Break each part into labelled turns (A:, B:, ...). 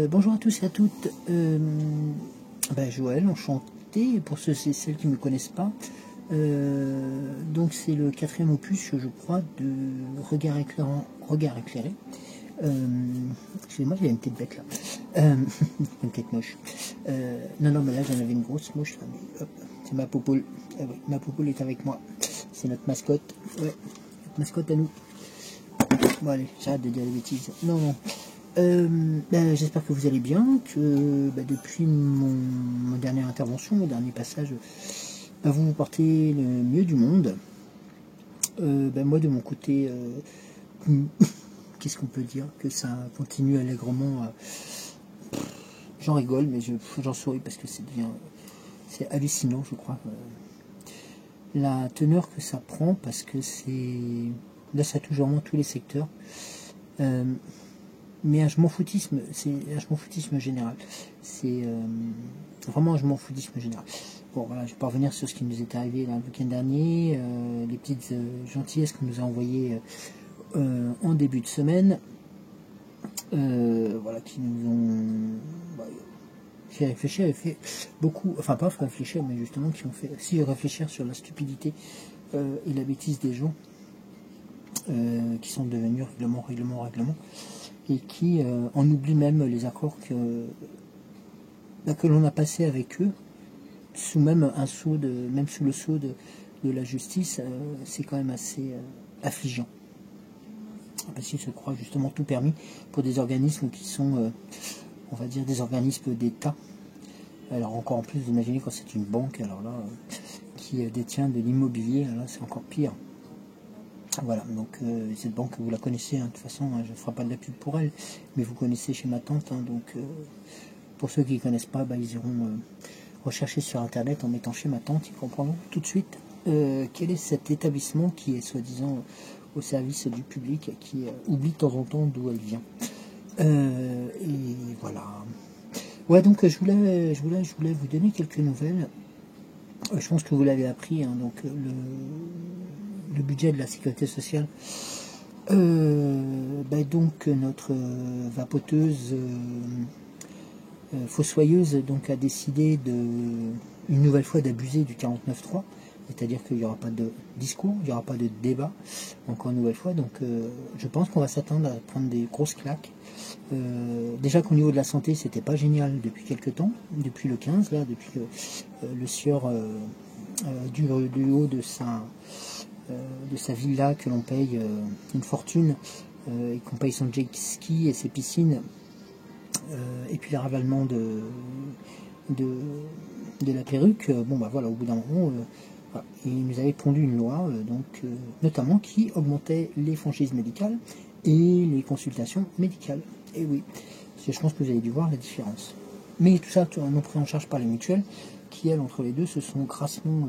A: Bonjour à tous et à toutes. Joël, enchanté. Pour ceux et celles qui ne me connaissent pas, donc c'est le 4e opus, je crois, de Regard éclairé. Excusez-moi, j'ai une tête bête là. Une tête moche. Non, mais là j'en avais une grosse moche là. Mais hop, c'est ma popoule. Ah oui, ma popoule est avec moi. C'est notre mascotte. Ouais, notre mascotte à nous. Bon allez, j'arrête de dire des bêtises. Non. J'espère que vous allez bien, que depuis mon dernière intervention, mon dernier passage, vous vous portez le mieux du monde. Moi de mon côté, qu'est-ce qu'on peut dire? Que ça continue allègrement. J'en rigole, mais j'en souris parce que c'est hallucinant, je crois. La teneur que ça prend, parce que là ça touche vraiment tous les secteurs. Mais un je m'en foutisme, c'est un je m'en foutisme général. C'est vraiment un je m'en foutisme général. Bon voilà, je vais pas revenir sur ce qui nous est arrivé là, le week-end dernier, les petites gentillesses qu'on nous a envoyées en début de semaine, voilà, qui nous ont fait réfléchir et fait beaucoup, enfin pas réfléchir, mais justement qui ont fait aussi réfléchir sur la stupidité et la bêtise des gens qui sont devenus règlement, et qui en oublient même les accords que l'on a passés avec eux, sous même sous le sceau de la justice. C'est quand même assez affligeant. Parce qu'ils se croient justement tout permis pour des organismes qui sont, on va dire, des organismes d'État. Alors encore en plus, vous imaginez quand c'est une banque, alors là, qui détient de l'immobilier, là c'est encore pire. Voilà, donc cette banque, vous la connaissez, hein, de toute façon, hein, je ne ferai pas de la pub pour elle, mais vous connaissez chez ma tante, hein, donc pour ceux qui ne connaissent pas, ils iront rechercher sur internet en mettant chez ma tante, ils comprendront tout de suite quel est cet établissement qui est soi-disant au service du public, qui oublie de temps en temps d'où elle vient. Et voilà. Ouais, donc je voulais vous donner quelques nouvelles. Je pense que vous l'avez appris, hein, donc le budget de la sécurité sociale, donc notre vapoteuse fossoyeuse donc a décidé une nouvelle fois d'abuser du 49.3, c'est-à-dire qu'il n'y aura pas de discours, il n'y aura pas de débat, encore une nouvelle fois, donc je pense qu'on va s'attendre à prendre des grosses claques. Déjà qu'au niveau de la santé c'était pas génial depuis quelques temps, depuis le 15 là, depuis que le sieur du haut de sa villa que l'on paye une fortune et qu'on paye son jet ski et ses piscines et puis le ravalement de la perruque, voilà, au bout d'un moment voilà, il nous avait pondu une loi notamment qui augmentait les franchises médicales et les consultations médicales. Et oui, je pense que vous avez dû voir la différence. Mais tout ça non pris en charge par les mutuelles, qui elles, entre les deux, se sont grassement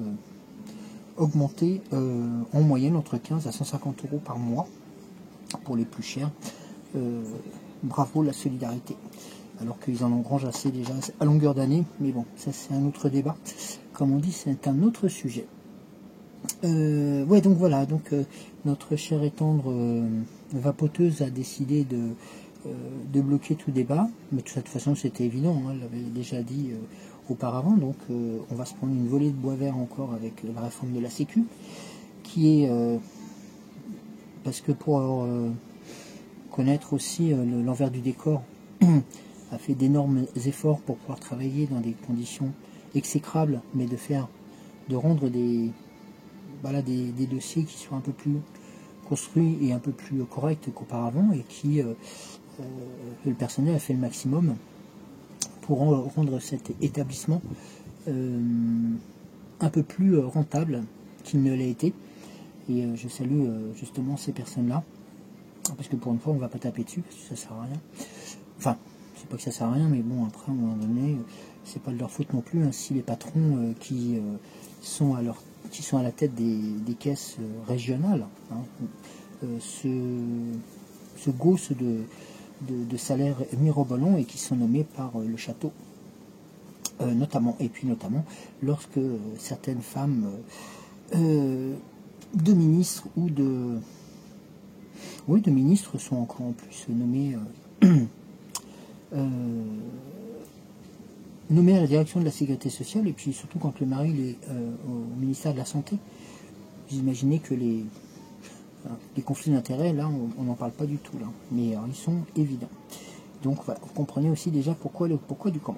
A: augmentées en moyenne entre 15 à 150 euros par mois pour les plus chers. Bravo la solidarité. Alors qu'ils en engrangent assez déjà à longueur d'année, mais bon, ça c'est un autre débat. Comme on dit, c'est un autre sujet. Ouais, donc voilà, notre chère et tendre vapoteuse a décidé de bloquer tout débat, mais de toute façon c'était évident, hein, elle l'avait déjà dit auparavant, donc on va se prendre une volée de bois vert encore avec la réforme de la Sécu, qui est, parce que pour connaître aussi l'envers du décor, a fait d'énormes efforts pour pouvoir travailler dans des conditions exécrables, mais de rendre des dossiers qui soient un peu plus construits et un peu plus corrects qu'auparavant, et qui le personnel a fait le maximum pour rendre cet établissement un peu plus rentable qu'il ne l'a été. Et je salue justement ces personnes-là, parce que pour une fois on ne va pas taper dessus, parce que ça sert à rien. Enfin, c'est pas que ça sert à rien, mais bon, après à un moment donné, c'est pas de leur faute non plus, hein, si les patrons qui sont à la tête des caisses régionales, hein, se gaussent de salaires mirobolants et qui sont nommés par le château, notamment lorsque certaines femmes de ministres ou de ministres sont encore en plus nommées nommé à la direction de la sécurité sociale, et puis surtout quand le mari il est au ministère de la Santé, vous imaginez que les conflits d'intérêts, là, on n'en parle pas du tout, là. Mais ils sont évidents. Donc voilà, vous comprenez aussi déjà pourquoi du comment.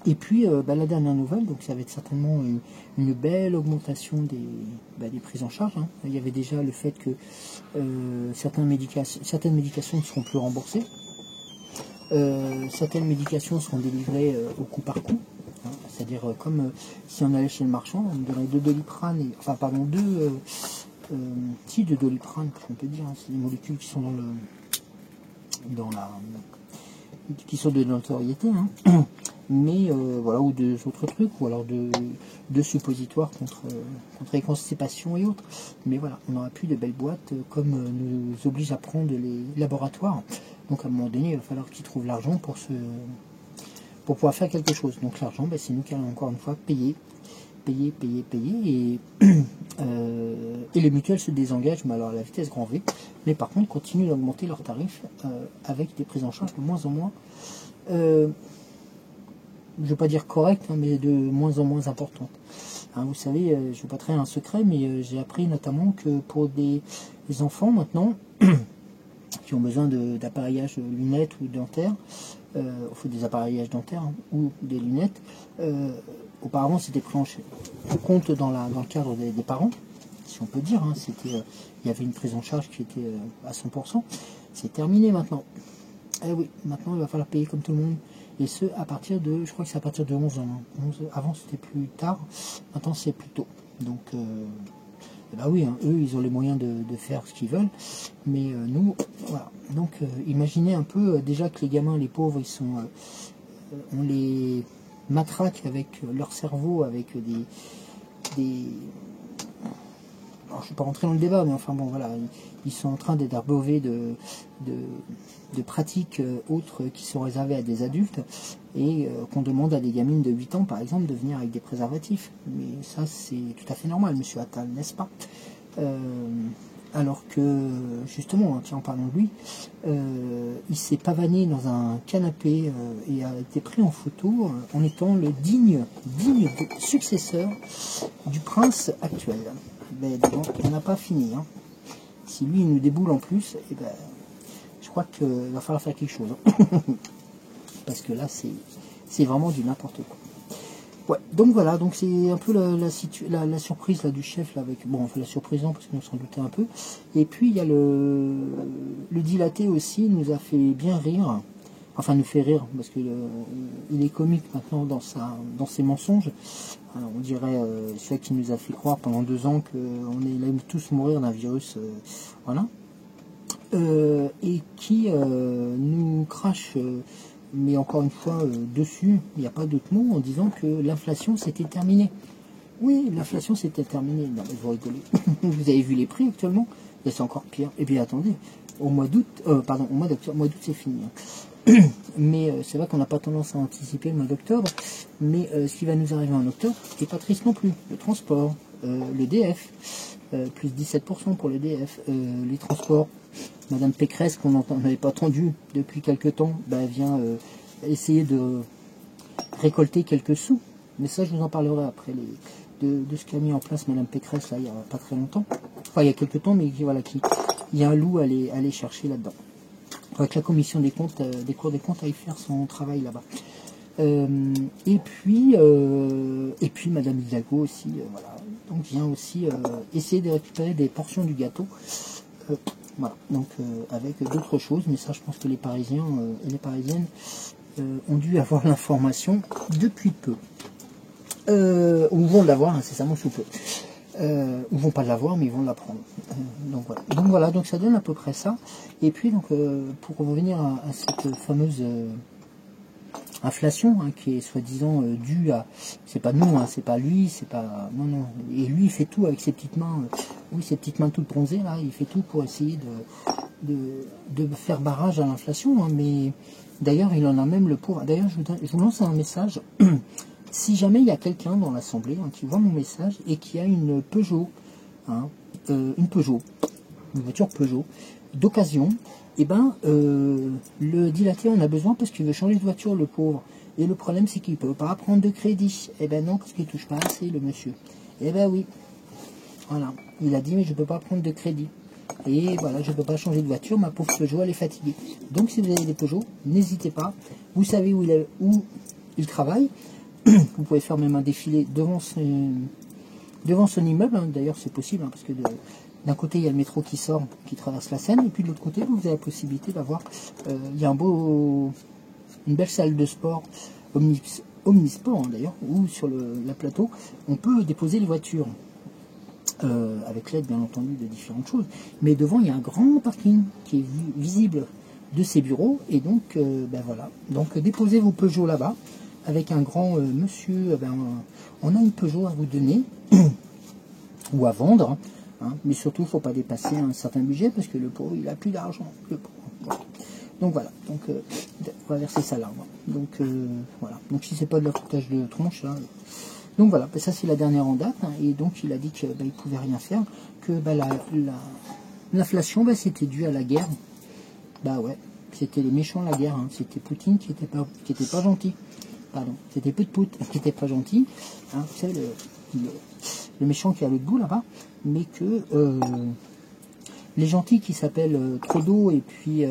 A: Et puis, la dernière nouvelle, donc ça va être certainement une belle augmentation des prises en charge. Hein. Il y avait déjà le fait que certaines médications ne seront plus remboursées. Certaines médications seront délivrées au coup par coup. Hein, c'est-à-dire comme si on allait chez le marchand, on donnerait deux Doliprane, de Doliprane, on peut dire. Hein, c'est des molécules qui sont qui sont de notoriété. Hein. Mais voilà, ou deux autres trucs, ou alors de suppositoires contre les constipations et autres. Mais voilà, on n'aura plus de belles boîtes comme nous obligent à prendre les laboratoires. Donc à un moment donné, il va falloir qu'ils trouvent l'argent pour pouvoir faire quelque chose. Donc l'argent, c'est nous qui allons encore une fois payer. Et les mutuelles se désengagent, mais alors à la vitesse grand V. Mais par contre, continuent d'augmenter leurs tarifs avec des prises en charge de moins en moins. Je ne veux pas dire correct, hein, mais de moins en moins importante. Hein, vous savez, je ne veux pas trahir un secret, mais j'ai appris notamment que pour des enfants maintenant, qui ont besoin d'appareillage lunettes ou dentaires, des appareillages dentaires hein, ou des lunettes, auparavant c'était pris en compte dans le cadre des parents, si on peut dire. Hein, il y avait une prise en charge qui était à 100%. C'est terminé maintenant. Eh oui, maintenant il va falloir payer comme tout le monde. Et ce, à partir de, je crois que c'est à partir de 11 ans. Hein. Avant c'était plus tard, maintenant c'est plus tôt. Donc, oui, hein, eux, ils ont les moyens de faire ce qu'ils veulent. Mais nous, voilà. Donc, imaginez un peu, déjà que les gamins, les pauvres, on les matraque avec leur cerveau, avec alors, je ne vais pas rentrer dans le débat, mais enfin bon, voilà, ils sont en train d'être abreuvés de pratiques autres qui sont réservées à des adultes et qu'on demande à des gamines de 8 ans, par exemple, de venir avec des préservatifs. Mais ça, c'est tout à fait normal, monsieur Attal, n'est-ce pas? Alors que, justement, hein, tiens, en parlant de lui, il s'est pavané dans un canapé et a été pris en photo en étant le digne successeur du prince actuel. Mais bon, on n'a pas fini. Hein. Si lui il nous déboule en plus, je crois qu'il va falloir faire quelque chose. Hein. Parce que là, c'est vraiment du n'importe quoi. Ouais, donc voilà, donc c'est un peu la surprise là, du chef, là, avec, bon, on fait la surprise non, parce qu'on s'en doutait un peu. Et puis il y a le dilaté aussi, nous a fait bien rire. Enfin, nous fait rire, parce qu'il est comique maintenant dans ses mensonges. Alors, on dirait celui qui nous a fait croire pendant 2 ans qu'on allait tous mourir d'un virus, voilà. Et qui nous crache, mais encore une fois, dessus, il n'y a pas d'autre mot, en disant que l'inflation s'était terminée. Oui, l'inflation s'était terminée. Non, mais vous rigolez. Vous avez vu les prix actuellement? C'est encore pire. Et bien, attendez, au mois d'octobre, au mois d'août, c'est fini. Hein. Mais c'est vrai qu'on n'a pas tendance à anticiper le mois d'octobre, mais ce qui va nous arriver en octobre, c'est pas triste non plus. Le transport, le DF, plus 17% pour le DF, les transports. Madame Pécresse, qu'on n'avait pas entendu depuis quelque temps, vient essayer de récolter quelques sous. Mais ça, je vous en parlerai après de ce qu'a mis en place Madame Pécresse là, il n'y a pas très longtemps. Enfin, il y a quelques temps, mais voilà, il y a un loup à aller chercher là-dedans. Avec la commission des comptes, des cours des comptes, à y faire son travail là-bas. Et puis Madame Hidalgo aussi, voilà. Donc vient aussi essayer de récupérer des portions du gâteau. Voilà. Donc avec d'autres choses, mais ça, je pense que les Parisiens et les Parisiennes ont dû avoir l'information depuis peu. Ou vont l'avoir incessamment sous peu. Ou vont pas l'avoir, mais ils vont l'apprendre. Donc voilà, donc ça donne à peu près ça. Et puis donc pour revenir à cette fameuse inflation hein, qui est soi-disant due à, c'est pas nous, hein, c'est pas lui, c'est pas non. Et lui il fait tout avec ses petites mains, ses petites mains toutes bronzées là, il fait tout pour essayer de faire barrage à l'inflation. Hein, mais d'ailleurs il en a même le pouvoir. D'ailleurs je vous lance un message. Si jamais il y a quelqu'un dans l'Assemblée qui voit mon message et qui a une Peugeot, une voiture Peugeot d'occasion, et ben le dilaté en a besoin parce qu'il veut changer de voiture, le pauvre. Et le problème, c'est qu'il ne peut pas prendre de crédit. Eh ben non, parce qu'il ne touche pas assez, le monsieur. Eh ben oui. Voilà. Il a dit, mais je ne peux pas prendre de crédit. Et voilà, je ne peux pas changer de voiture, ma pauvre Peugeot, elle est fatiguée. Donc si vous avez des Peugeot, n'hésitez pas. Vous savez où il travaille. Vous pouvez faire même un défilé devant son immeuble. Hein. D'ailleurs, c'est possible, hein, parce que d'un côté, il y a le métro qui sort, qui traverse la Seine. Et puis de l'autre côté, vous avez la possibilité d'avoir... il y a une belle salle de sport, omnisport hein, d'ailleurs, où sur la plateau, on peut déposer les voitures. Avec l'aide bien entendu de différentes choses, mais devant il y a un grand parking qui est visible de ces bureaux, et donc ben voilà, donc déposez vos Peugeot là-bas avec un grand monsieur, on a une Peugeot à vous donner ou à vendre, hein, mais surtout il ne faut pas dépasser un certain budget parce que le pauvre il a plus d'argent, le pauvre. Voilà. Donc voilà, donc on va verser ça là, donc voilà, donc si c'est pas de la foutage de tronche là. Donc voilà, ça c'est la dernière en date, hein, et donc il a dit qu'il ne pouvait rien faire, que l'inflation c'était dû à la guerre. Bah ouais, c'était les méchants la guerre, hein. C'était Poutine qui était pas gentil. Pardon, c'était Pout qui était pas gentil, hein, vous savez, le méchant qui a le bout là-bas, mais que les gentils qui s'appellent Trudeau et puis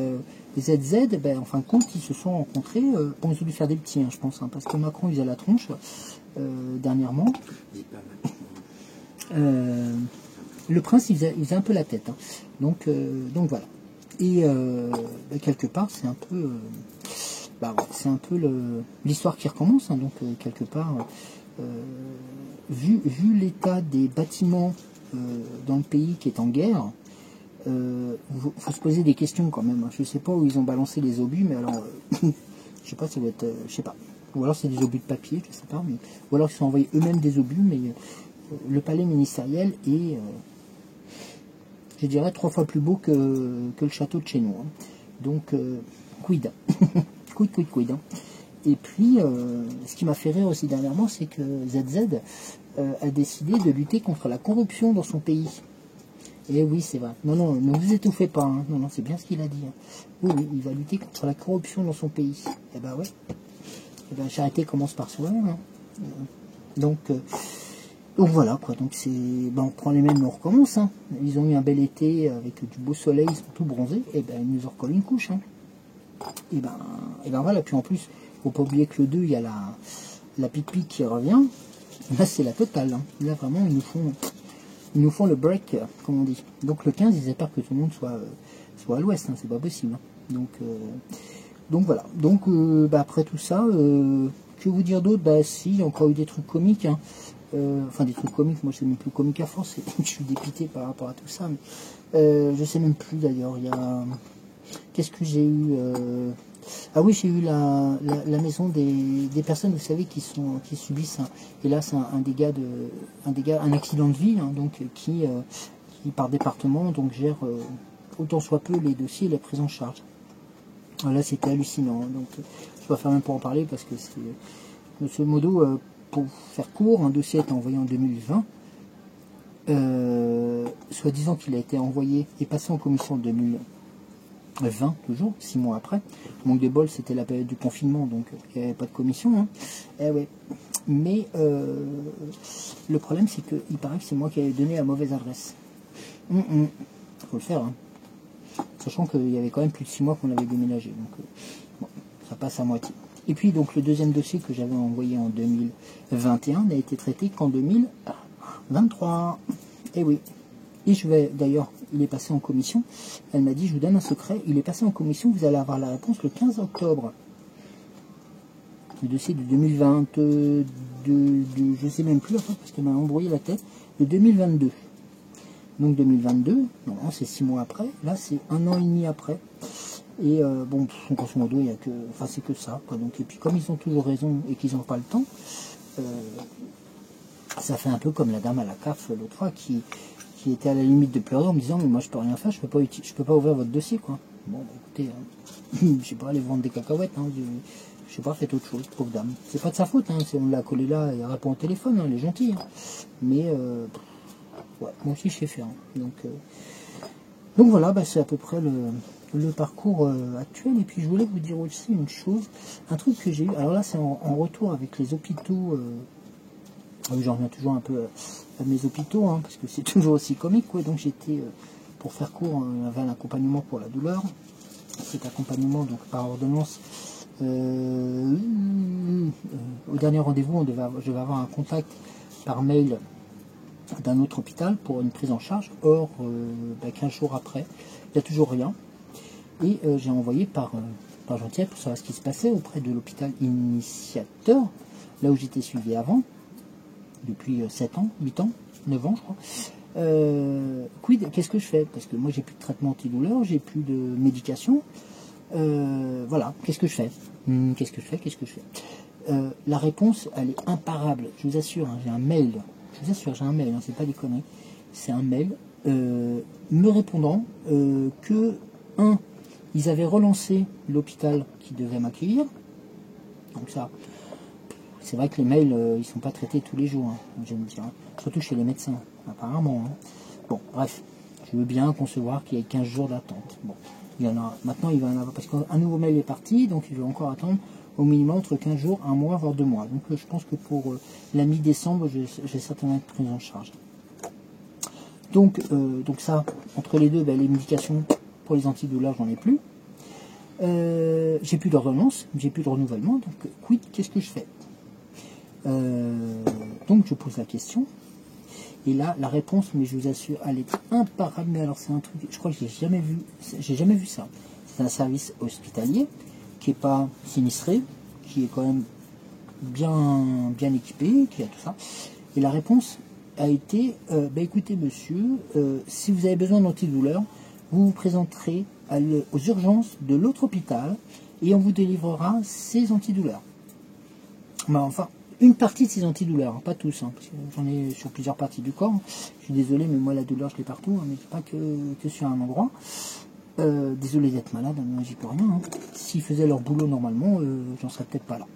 A: ZZ, en fin de compte, ils se sont rencontrés, bon, ils ont dû faire des petits, hein, je pense, hein, parce que Macron, il faisait la tronche, dernièrement. Le prince, il faisait un peu la tête, hein. Donc voilà. Et quelque part, c'est un peu... c'est un peu l'histoire qui recommence, hein, donc quelque part, vu l'état des bâtiments dans le pays qui est en guerre, faut se poser des questions quand même. Je sais pas où ils ont balancé les obus, mais alors, je sais pas, ça doit être, je sais pas. Ou alors c'est des obus de papier, je sais pas, mais ou alors ils sont envoyés eux-mêmes des obus, mais le palais ministériel est, je dirais, 3 fois plus beau que le château de chez nous. Hein. Donc, quid. quid. Hein. Et puis, ce qui m'a fait rire aussi dernièrement, c'est que ZZ a décidé de lutter contre la corruption dans son pays. Et oui, c'est vrai. Non, ne vous étouffez pas. Hein. Non, c'est bien ce qu'il a dit. Hein. Oui, il va lutter contre la corruption dans son pays. Eh ben ouais. Eh ben, charité commence par soi-même. Hein. Donc voilà quoi. Donc on prend les mêmes, on recommence. Hein. Ils ont eu un bel été avec du beau soleil, ils sont tout bronzés. Et ben ils nous en recollent une couche. Hein. Et ben voilà. Puis en plus, faut pas oublier que le 2, il y a la pique qui revient. Là c'est la totale. Hein. Là vraiment ils nous font le break, comme on dit. Donc le 15, ils espèrent que tout le monde soit à l'ouest, hein, c'est pas possible. Hein. Donc voilà. Donc après tout ça, que vous dire d'autre? Si, il y a encore eu des trucs comiques. Hein. Enfin des trucs comiques, moi c'est même plus comique à force, je suis dépité par rapport à tout ça. Mais, je sais même plus d'ailleurs. Qu'est-ce que j'ai eu Ah oui, j'ai eu la maison des personnes, vous savez, qui subissent hélas un accident de vie, hein, donc qui par département donc gère autant soit peu les dossiers et les prises en charge. Là c'était hallucinant, hein, donc je vais faire même pour en parler parce que c'est Monsieur Modo, pour faire court, un dossier a été envoyé en 2020. Soi-disant qu'il a été envoyé et passé en commission en 2020, toujours, 6 mois après. Manque de bol, c'était la période du confinement, donc il n'y avait pas de commission. Hein. Ouais. Mais le problème, c'est qu'il paraît que c'est moi qui avais donné la mauvaise adresse. Faut le faire, hein. Sachant qu'il y avait quand même plus de 6 mois qu'on avait déménagé. Donc bon, ça passe à moitié. Et puis donc le deuxième dossier que j'avais envoyé en 2021 n'a été traité qu'en 2023. Et oui. Et d'ailleurs, il est passé en commission. Elle m'a dit, je vous donne un secret, il est passé en commission, vous allez avoir la réponse le 15 octobre. Le dossier de 2022, je sais même plus, parce qu'elle m'a embrouillé la tête, de 2022. Donc 2022, normalement c'est 6 mois après, là c'est 1 an et demi après. Et grosso modo, il y a que, c'est que ça, quoi. Donc, et puis comme ils ont toujours raison et qu'ils n'ont pas le temps, ça fait un peu comme la dame à la CAF l'autre fois qui était à la limite de pleurer en me disant mais moi je peux rien faire, je peux pas ouvrir votre dossier quoi. Bon écoutez, je sais pas, aller vendre des cacahuètes, hein, je sais pas, faites autre chose, pauvre dame. C'est pas de sa faute, hein, on l'a collé là, il répond au téléphone, hein, elle est gentille. Hein. Mais ouais, moi aussi je sais faire. Hein. Donc voilà, c'est à peu près le parcours actuel. Et puis je voulais vous dire aussi une chose, un truc que j'ai eu, alors là c'est en retour avec les hôpitaux, j'en reviens toujours un peu à mes hôpitaux, hein, parce que c'est toujours aussi comique, quoi. Donc j'étais, pour faire court, avait un accompagnement pour la douleur, cet accompagnement donc par ordonnance. Au dernier rendez-vous, je vais avoir un contact par mail d'un autre hôpital pour une prise en charge. Or, 15 jours après, il n'y a toujours rien. Et j'ai envoyé par gentillesse pour savoir ce qui se passait auprès de l'hôpital initiateur, là où j'étais suivi avant, depuis 7 ans, 8 ans, 9 ans je crois. Quid, qu'est-ce que je fais? Parce que moi j'ai plus de traitement antidouleur, j'ai plus de médication. Voilà, qu'est-ce que je fais? Qu'est-ce que je fais? La réponse, elle est imparable. Je vous assure, hein, j'ai un mail. Je vous assure, j'ai un mail, hein, c'est pas des conneries. C'est un mail me répondant que, ils avaient relancé l'hôpital qui devait m'accueillir. Donc ça, c'est vrai que les mails, ils sont pas traités tous les jours, hein, je vais me dire. Hein. Surtout chez les médecins, apparemment. Hein. Bon, bref, je veux bien concevoir qu'il y ait 15 jours d'attente. Bon, il y en a, maintenant il va y en avoir, parce qu'un nouveau mail est parti, donc il va encore attendre au minimum entre 15 jours, 1 mois, voire 2 mois. Donc je pense que pour la mi-décembre, j'ai certainement être pris en charge. Donc ça, entre les deux, les médications pour les antidouleurs, j'en ai plus. J'ai plus d'ordonnance, j'ai plus de renouvellement, donc quid, qu'est-ce que je fais? Donc je pose la question, et là, la réponse, mais je vous assure, elle est imparable, mais alors c'est un truc, je crois que j'ai jamais vu ça. C'est un service hospitalier, qui n'est pas sinistré, qui est quand même bien équipé, qui a tout ça, et la réponse a été, écoutez monsieur, si vous avez besoin d'antidouleur, vous vous présenterez aux urgences de l'autre hôpital et on vous délivrera ces antidouleurs. Mais enfin, une partie de ces antidouleurs, hein, pas tous, hein, parce que j'en ai sur plusieurs parties du corps. Je suis désolé, mais moi la douleur je l'ai partout, hein, mais pas que sur un endroit. Désolé d'être malade, hein, j'y peux rien. Hein. S'ils faisaient leur boulot normalement, j'en serais peut-être pas là.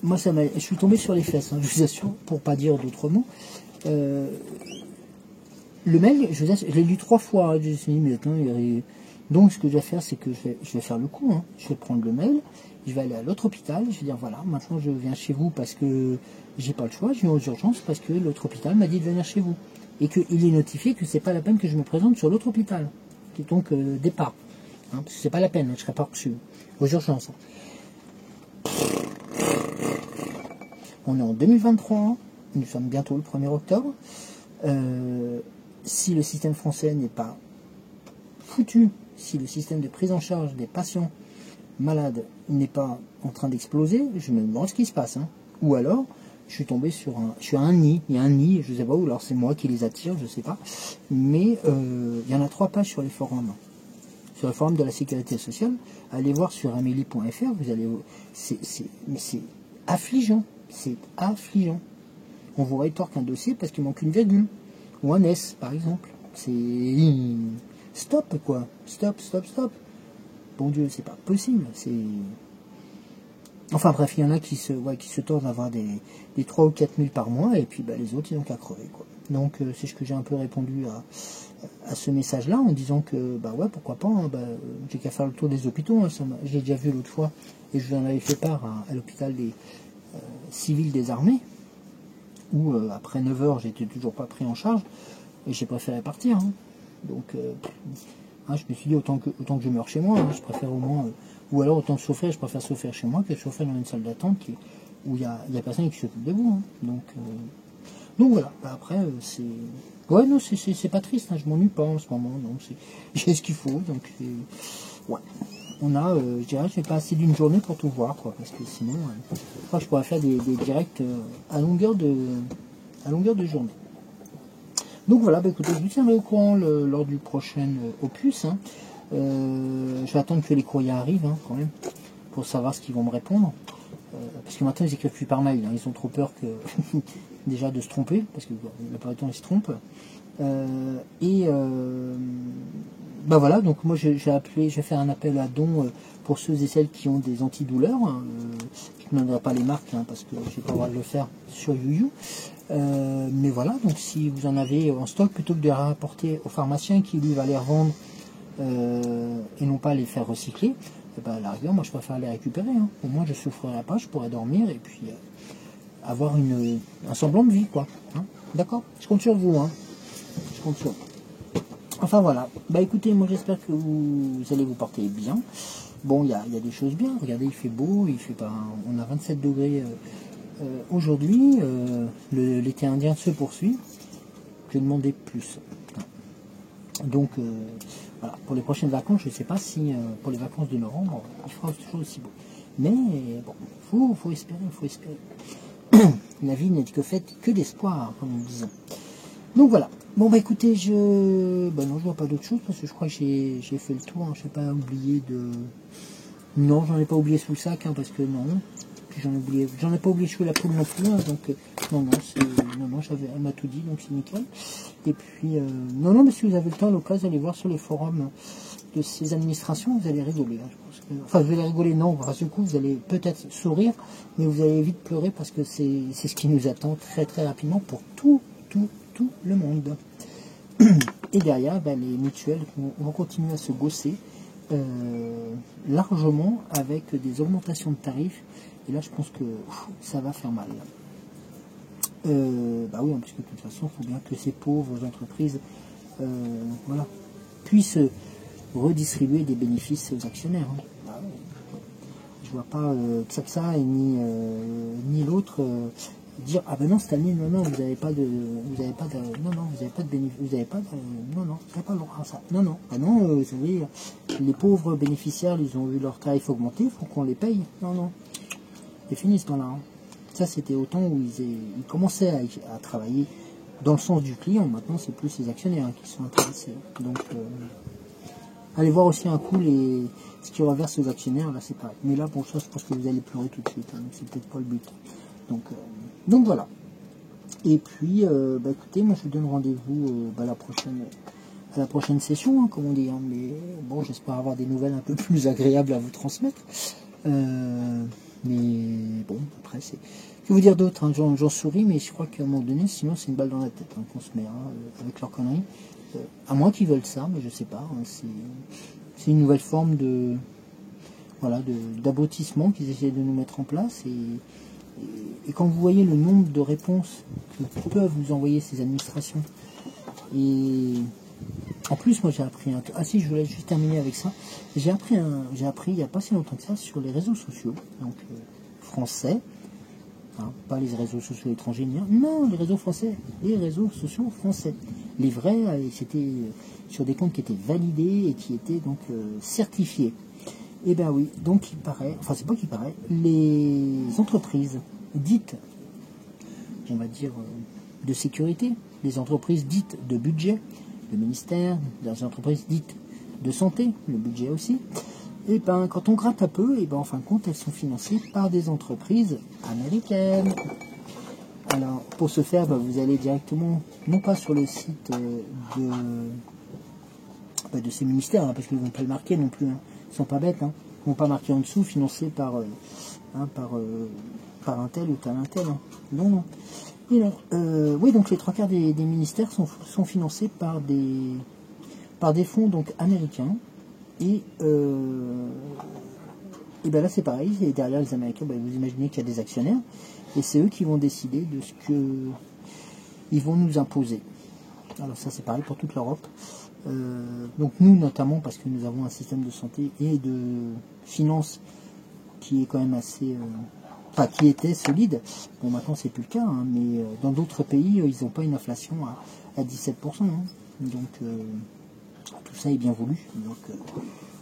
A: Moi, je suis tombé sur les fesses, hein, je vous assure, pour pas dire d'autres mots. Le mail, je l'ai lu 3 fois. Hein, je me suis dit, mais attends, donc ce que je vais faire, c'est que je vais faire le coup. Hein. Je vais prendre le mail, je vais aller à l'autre hôpital, je vais dire, voilà, maintenant je viens chez vous parce que j'ai pas le choix, je viens aux urgences parce que l'autre hôpital m'a dit de venir chez vous. Et qu'il est notifié que c'est pas la peine que je me présente sur l'autre hôpital. Qui est donc départ. Hein, parce que c'est pas la peine, je serai pas reçu aux urgences. On est en 2023, nous sommes bientôt le 1er octobre. Si le système français n'est pas foutu, si le système de prise en charge des patients malades n'est pas en train d'exploser, je me demande ce qui se passe. Hein. Ou alors, je suis tombé sur un nid, il y a un nid, je ne sais pas où, alors c'est moi qui les attire, je ne sais pas, mais il y en a 3 pages sur les forums. Sur le forum de la sécurité sociale, allez voir sur amélie.fr, vous allez, mais c'est affligeant, c'est affligeant. On vous rétorque un dossier parce qu'il manque une virgule. Ou un S, par exemple. C'est... Stop, quoi. Stop. Bon Dieu, c'est pas possible. C'est... Enfin bref, il y en a qui se tordent d'avoir des 3 ou 4 000 par mois, et puis les autres, ils n'ont qu'à crever, quoi. Donc, c'est ce que j'ai un peu répondu à ce message-là, en disant que, pourquoi pas, hein, j'ai qu'à faire le tour des hôpitaux. Hein, j'ai déjà vu l'autre fois, et je vous en avais fait part à l'hôpital des civils des armées, où après 9 heures j'étais toujours pas pris en charge et j'ai préféré partir. Hein. Donc je me suis dit autant que je meurs chez moi, hein, je préfère au moins, ou alors autant que souffrir, je préfère souffrir chez moi que souffrir dans une salle d'attente où il y a personne qui s'occupe de vous. Hein. Donc voilà, après c'est... Ouais non, c'est pas triste, hein, je m'ennuie pas en ce moment, donc j'ai ce qu'il faut, donc ouais. On a, je dirais, je fais pas assez d'une journée pour tout voir, quoi, parce que sinon, je crois que je pourrais faire des directs à longueur de journée. Donc voilà, écoutez, je vous tiendrai au courant lors du prochain opus. Hein. Je vais attendre que les courriers arrivent, hein, quand même, pour savoir ce qu'ils vont me répondre. Parce que maintenant, ils écrivent plus par mail, hein, ils ont trop peur déjà de se tromper, parce que la plupart du temps, ils se trompent. Voilà, donc moi je vais faire un appel à dons pour ceux et celles qui ont des antidouleurs. Hein, je ne donnerai pas les marques, hein, parce que je n'ai pas le droit de le faire sur YouYou. Mais voilà, donc si vous en avez en stock, plutôt que de les rapporter au pharmacien qui lui va les revendre et non pas les faire recycler, et ben, à la rigueur, moi je préfère les récupérer. Hein. Au moins je souffrirai pas, je pourrais dormir et puis avoir un semblant de vie, quoi. Hein. D'accord? Je compte sur vous, hein. Je compte sur vous. Enfin voilà. Bah écoutez, moi j'espère que vous allez vous porter bien. Bon, il y a des choses bien. Regardez, il fait beau, il fait pas. On a 27 degrés aujourd'hui. L'été indien se poursuit. Je vais demander plus. Donc voilà, pour les prochaines vacances, je ne sais pas si pour les vacances de novembre, il fera toujours aussi beau. Mais bon, faut espérer, faut espérer. La vie n'est que faite que d'espoir, comme nous disons. Donc voilà. Bon bah écoutez, non, je vois pas d'autre chose parce que je crois que j'ai fait le tour. Hein. Je n'ai pas oublié de. Non, j'en ai pas oublié sous le sac, hein, parce que non. Puis j'en ai pas oublié sous la poule non plus, hein, donc non, elle m'a tout dit, donc c'est nickel. Et puis non, mais si vous avez le temps, l'occasion, allez voir sur les forums de ces administrations, vous allez rigoler. Hein, je pense que, enfin, vous allez rigoler, non, parce que du coup, vous allez peut-être sourire, mais vous allez vite pleurer parce que c'est ce qui nous attend très très rapidement pour tout le monde. Et derrière, les mutuelles vont continuer à se bosser largement avec des augmentations de tarifs. Et là, je pense que ça va faire mal. Bah oui, parce que de toute façon, il faut bien que ces pauvres entreprises voilà, puissent redistribuer des bénéfices aux actionnaires. Hein. Bah, je vois pas ça et ni l'autre dire ah ben non cette année non vous n'avez pas de bénéfice, vous n'avez pas le droit à ça, non vous savez, les pauvres bénéficiaires ils ont vu leur tarif augmenter, il faut qu'on les paye, non c'est fini ce temps-là. Hein. Ça c'était au temps où ils commençaient à travailler dans le sens du client. Maintenant c'est plus les actionnaires qui sont intéressés, donc allez voir aussi un coup ce qu'ils reversent aux actionnaires, là c'est pareil. Mais là pour ça je pense que vous allez pleurer tout de suite, hein, c'est peut-être pas le but. Donc voilà. Et puis écoutez, moi je vous donne rendez-vous à la prochaine session, hein, comme on dit. Hein, mais bon, j'espère avoir des nouvelles un peu plus agréables à vous transmettre. Mais bon, après c'est. Je vais vous dire d'autres, hein, j'en souris, mais je crois qu'à un moment donné, sinon c'est une balle dans la tête hein, qu'on se met avec leurs conneries. À moins qu'ils veulent ça, mais je sais pas. Hein, c'est une nouvelle forme d'abrutissement qu'ils essaient de nous mettre en place. Et quand vous voyez le nombre de réponses que peuvent vous envoyer ces administrations, et en plus moi j'ai appris je voulais juste terminer avec ça. J'ai appris il n'y a pas si longtemps que ça sur les réseaux sociaux, donc français, hein, pas les réseaux sociaux étrangers, non, les réseaux français, les réseaux sociaux français. Les vrais, c'était sur des comptes qui étaient validés et qui étaient donc certifiés. Eh bien oui, donc il paraît, enfin c'est pas qu'il paraît, les entreprises dites, on va dire, de sécurité, les entreprises dites de budget, le ministère, les entreprises dites de santé, le budget aussi, et ben quand on gratte un peu, et ben en fin de compte elles sont financées par des entreprises américaines. Alors pour ce faire, vous allez directement, non pas sur le site de ces ministères, hein, parce qu'ils ne vont pas le marquer non plus, hein. Ils sont pas bêtes, hein. Ils vont pas marquer en dessous, financé par un tel ou tel un tel. Hein. Non. Et non. Oui, donc les trois quarts des ministères sont financés par des fonds donc américains. Et ben là c'est pareil, et derrière les Américains, vous imaginez qu'il y a des actionnaires, et c'est eux qui vont décider de ce qu'ils vont nous imposer. Alors ça c'est pareil pour toute l'Europe. Donc nous notamment parce que nous avons un système de santé et de finances qui est quand même assez qui était solide. Bon maintenant c'est plus le cas, hein, mais dans d'autres pays ils n'ont pas une inflation à 17%, hein. Donc tout ça est bien voulu, donc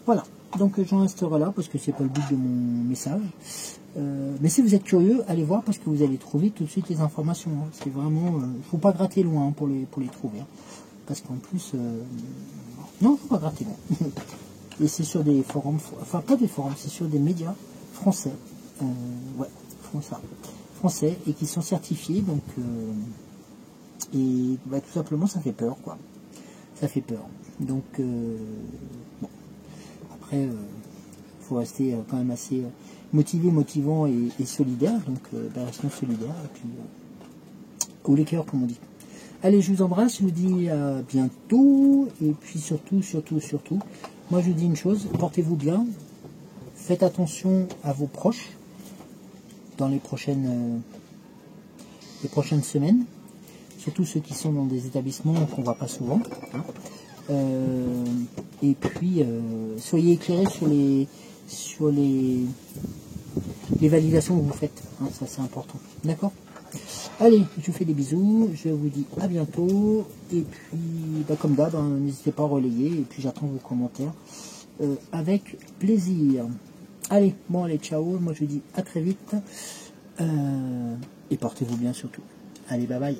A: voilà, donc j'en resterai là parce que c'est pas le but de mon message, mais si vous êtes curieux, allez voir parce que vous allez trouver tout de suite les informations, hein. C'est vraiment, faut pas gratter loin, hein, pour les trouver, hein. Parce qu'en plus, non, faut pas gratter loin. Et c'est sur des forums, enfin pas des forums, c'est sur des médias français, français, et qui sont certifiés, donc et tout simplement ça fait peur, quoi. Ça fait peur. Donc bon, après faut rester quand même assez motivant et solidaire, donc restons solidaires, et puis ou les cœurs comme on dit. Allez, je vous embrasse, je vous dis à bientôt. Et puis surtout, moi je vous dis une chose, portez-vous bien. Faites attention à vos proches dans les prochaines semaines. Surtout ceux qui sont dans des établissements qu'on ne voit pas souvent. Hein. Et puis, soyez éclairés sur les validations que vous faites. Hein, ça, c'est important. D'accord? Allez, je vous fais des bisous. Je vous dis à bientôt. Et puis, comme d'hab, hein, n'hésitez pas à relayer. Et puis, j'attends vos commentaires avec plaisir. Allez, ciao. Moi, je vous dis à très vite. Et portez-vous bien surtout. Allez, bye bye.